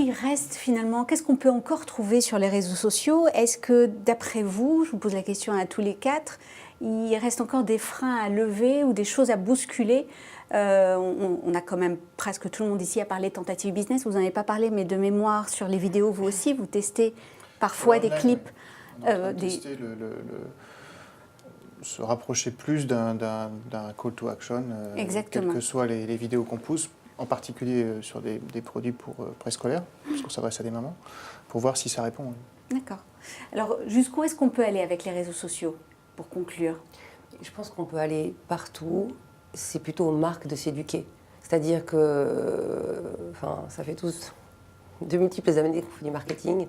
qu'il reste finalement, qu'est-ce qu'on peut encore trouver sur les réseaux sociaux? Est-ce que d'après vous, je vous pose la question à tous les quatre, il reste encore des freins à lever ou des choses à bousculer? On a quand même presque tout le monde ici à parler tentative business. Vous n'en avez pas parlé, mais de mémoire sur les vidéos, vous aussi, vous testez parfois des clips. On est en train de tester se rapprocher plus d'un call to action, quelles que soient les vidéos qu'on pousse, en particulier sur des produits pour préscolaires, parce qu'on s'adresse à des mamans, pour voir si ça répond. D'accord. Alors, jusqu'où est-ce qu'on peut aller avec les réseaux sociaux, pour conclure? Je pense qu'on peut aller partout. C'est plutôt aux marques de s'éduquer. C'est-à-dire que, ça fait tous de multiples années qu'on fait du marketing.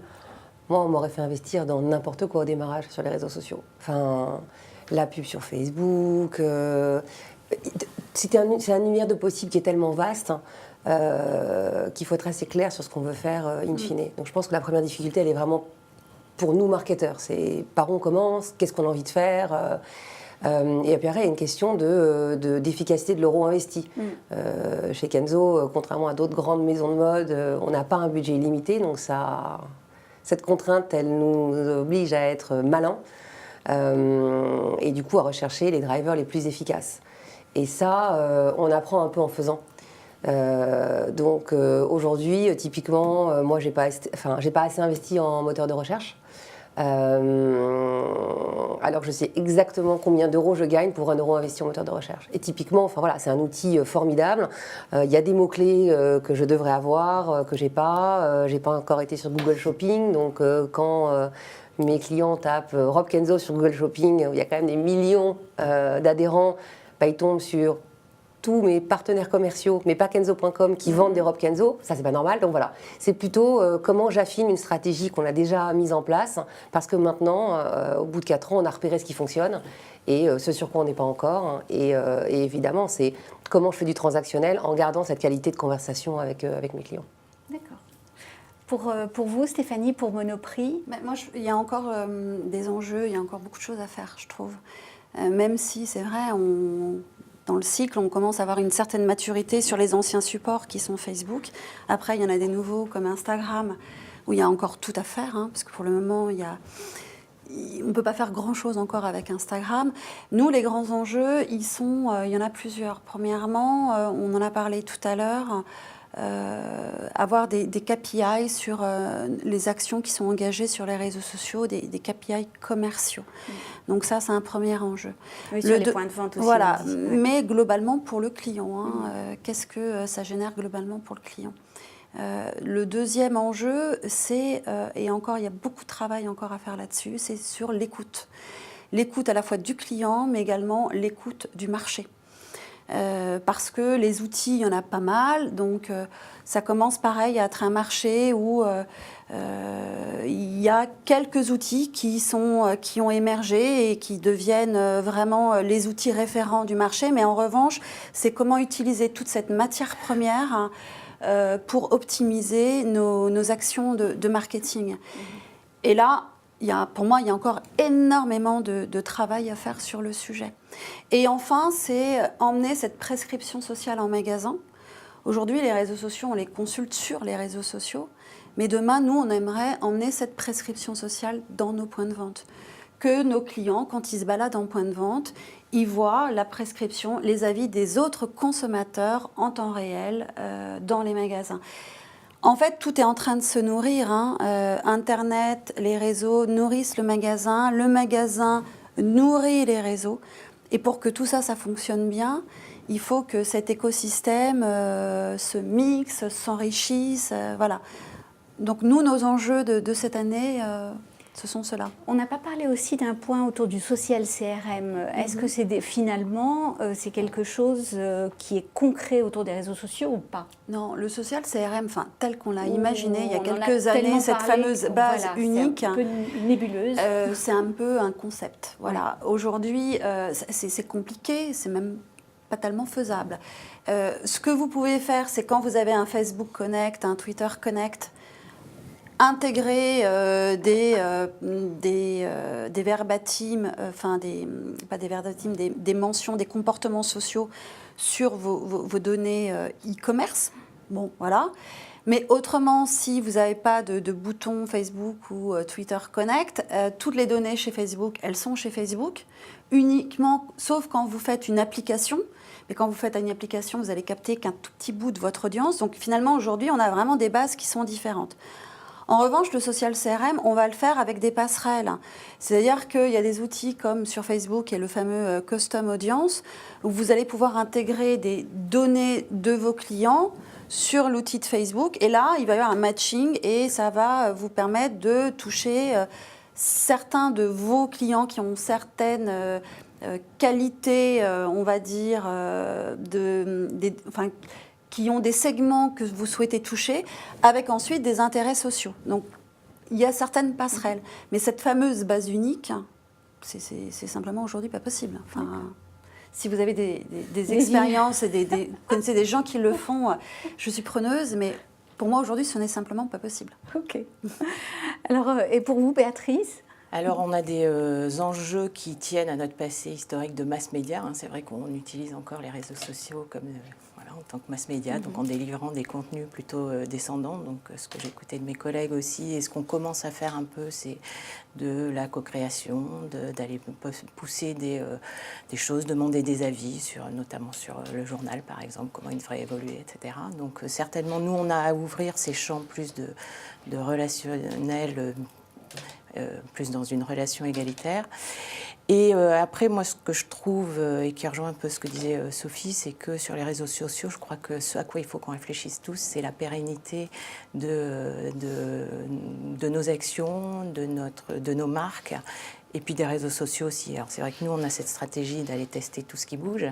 Moi, on m'aurait fait investir dans n'importe quoi au démarrage sur les réseaux sociaux. La pub sur Facebook. C'est un univers de possibles qui est tellement vaste qu'il faut être assez clair sur ce qu'on veut faire in fine. Donc je pense que la première difficulté, elle est vraiment pour nous, marketeurs. C'est par où on commence, qu'est-ce qu'on a envie de faire. Et puis après, il y a une question d'efficacité de l'euro investi. Chez Kenzo, contrairement à d'autres grandes maisons de mode, on n'a pas un budget illimité, donc cette contrainte, elle nous oblige à être malins et du coup à rechercher les drivers les plus efficaces. Et ça, on apprend un peu en faisant. Donc aujourd'hui, typiquement, moi, j'ai pas assez investi en moteur de recherche. Alors que je sais exactement combien d'euros je gagne pour 1 euro investi en moteur de recherche. Et typiquement, c'est un outil formidable. Il y a des mots-clés que je devrais avoir, que j'ai pas. J'ai pas encore été sur Google Shopping, donc quand mes clients tapent Rob Kenzo sur Google Shopping, où il y a quand même des millions d'adhérents, ils tombent sur tous mes partenaires commerciaux, mais pas Kenzo.com, qui vendent des robes Kenzo, ça c'est pas normal. Donc voilà, c'est plutôt comment j'affine une stratégie qu'on a déjà mise en place, parce que maintenant, au bout de 4 ans, on a repéré ce qui fonctionne et ce sur quoi on n'est pas encore. Et évidemment, c'est comment je fais du transactionnel en gardant cette qualité de conversation avec mes clients. D'accord. Pour vous, Stéphanie, pour Monoprix? Moi, il y a encore des enjeux, il y a encore beaucoup de choses à faire, je trouve. Même si, c'est vrai, dans le cycle, on commence à avoir une certaine maturité sur les anciens supports qui sont Facebook. Après, il y en a des nouveaux comme Instagram, où il y a encore tout à faire, parce que pour le moment, on ne peut pas faire grand-chose encore avec Instagram. Nous, les grands enjeux, il y en a plusieurs. Premièrement, on en a parlé tout à l'heure, avoir des KPI sur les actions qui sont engagées sur les réseaux sociaux, des KPI commerciaux. Donc ça, c'est un premier enjeu. Oui, sur les points de vente aussi. Voilà, mais globalement pour le client. Qu'est-ce que ça génère globalement pour le client? Le deuxième enjeu, c'est, et encore, il y a beaucoup de travail encore à faire là-dessus, c'est sur l'écoute. L'écoute à la fois du client, mais également l'écoute du marché. Parce que les outils, il y en a pas mal, donc ça commence pareil à être un marché où il y a quelques outils qui ont émergé et qui deviennent vraiment les outils référents du marché, mais en revanche, c'est comment utiliser toute cette matière première pour optimiser nos actions de marketing. Et là, pour moi, il y a encore énormément de travail à faire sur le sujet. Et enfin, c'est emmener cette prescription sociale en magasin. Aujourd'hui, les réseaux sociaux, on les consulte sur les réseaux sociaux. Mais demain, nous, on aimerait emmener cette prescription sociale dans nos points de vente. Que nos clients, quand ils se baladent en point de vente, ils voient la prescription, les avis des autres consommateurs en temps réel dans les magasins. En fait, tout est en train de se nourrir. Internet, les réseaux nourrissent le magasin nourrit les réseaux. Et pour que tout ça, ça fonctionne bien, il faut que cet écosystème se mixe, s'enrichisse. Voilà. Donc nous, nos enjeux de cette année, ce sont ceux-là. On n'a pas parlé aussi d'un point autour du social CRM. Est-ce que finalement, c'est quelque chose qui est concret autour des réseaux sociaux ou pas? Non, le social CRM, tel qu'on l'a imaginé il y a quelques années, cette fameuse base unique, c'est un peu nébuleuse. C'est un peu un concept. Voilà. Ouais. Aujourd'hui, c'est compliqué, c'est même pas tellement faisable. Ce que vous pouvez faire, c'est quand vous avez un Facebook Connect, un Twitter Connect, intégrer des verbatims, pas des verbatims, des mentions, des comportements sociaux sur vos données e-commerce. Bon, voilà. Mais autrement, si vous n'avez pas de bouton Facebook ou Twitter Connect, toutes les données chez Facebook, elles sont chez Facebook, uniquement, sauf quand vous faites une application. Mais quand vous faites une application, vous allez capter qu'un tout petit bout de votre audience. Donc finalement, aujourd'hui, on a vraiment des bases qui sont différentes. En revanche, le social CRM, on va le faire avec des passerelles. C'est-à-dire qu'il y a des outils comme sur Facebook et le fameux Custom Audience, où vous allez pouvoir intégrer des données de vos clients sur l'outil de Facebook. Et là, il va y avoir un matching et ça va vous permettre de toucher certains de vos clients qui ont certaines qualités, on va dire, qui ont des segments que vous souhaitez toucher, avec ensuite des intérêts sociaux. Donc, il y a certaines passerelles. Mais cette fameuse base unique, c'est simplement aujourd'hui pas possible. Enfin, si vous avez des expériences et vous connaissez des gens qui le font, je suis preneuse, mais pour moi, aujourd'hui, ce n'est simplement pas possible. OK. Alors, et pour vous, Béatrice ? Alors, on a des enjeux qui tiennent à notre passé historique de mass média. Hein. C'est vrai qu'on utilise encore les réseaux sociaux comme en tant que mass média, donc en délivrant des contenus plutôt descendants. Donc, ce que j'ai écouté de mes collègues aussi, et ce qu'on commence à faire un peu, c'est de la co-création, d'aller pousser des choses, demander des avis, notamment sur le journal, par exemple, comment il devrait évoluer, etc. Donc, certainement, nous, on a à ouvrir ces champs plus de relationnel, plus dans une relation égalitaire. Et après, moi, ce que je trouve, et qui rejoint un peu ce que disait Sophie, c'est que sur les réseaux sociaux, je crois que ce à quoi il faut qu'on réfléchisse tous, c'est la pérennité de nos actions, de nos marques, et puis des réseaux sociaux aussi. Alors c'est vrai que nous, on a cette stratégie d'aller tester tout ce qui bouge,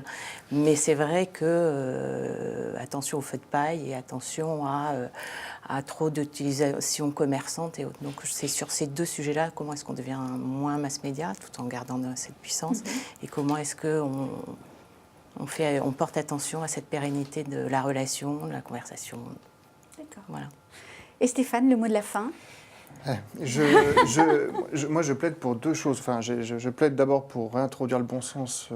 mais c'est vrai que attention aux feux de paille et attention à trop d'utilisation commerçante et autres. Donc c'est sur ces deux sujets-là, comment est-ce qu'on devient moins mass média tout en gardant cette puissance, et comment est-ce qu'on porte attention à cette pérennité de la relation, de la conversation. D'accord. Voilà. Et Stéphane, le mot de la fin ? Moi, je plaide pour deux choses. Enfin, je plaide d'abord pour réintroduire le bon sens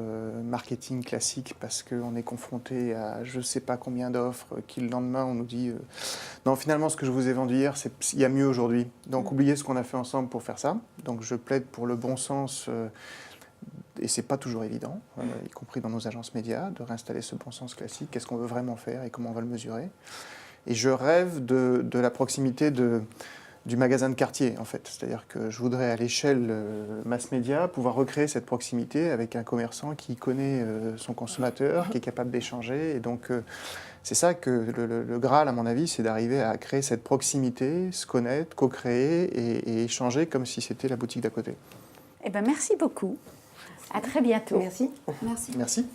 marketing classique, parce qu'on est confronté à je ne sais pas combien d'offres, qui le lendemain, on nous dit non, finalement, ce que je vous ai vendu hier, il y a mieux aujourd'hui. Donc, oubliez ce qu'on a fait ensemble pour faire ça. Donc, je plaide pour le bon sens, et ce n'est pas toujours évident, y compris dans nos agences médias, de réinstaller ce bon sens classique. Qu'est-ce qu'on veut vraiment faire et comment on va le mesurer. Et je rêve de la proximité du magasin de quartier, en fait. C'est-à-dire que je voudrais, à l'échelle mass média, pouvoir recréer cette proximité avec un commerçant qui connaît son consommateur, qui est capable d'échanger. Et donc, c'est ça que le Graal, à mon avis, c'est d'arriver à créer cette proximité, se connaître, co-créer et échanger comme si c'était la boutique d'à côté. Eh bien, merci beaucoup. À très bientôt. Merci. Merci. Merci.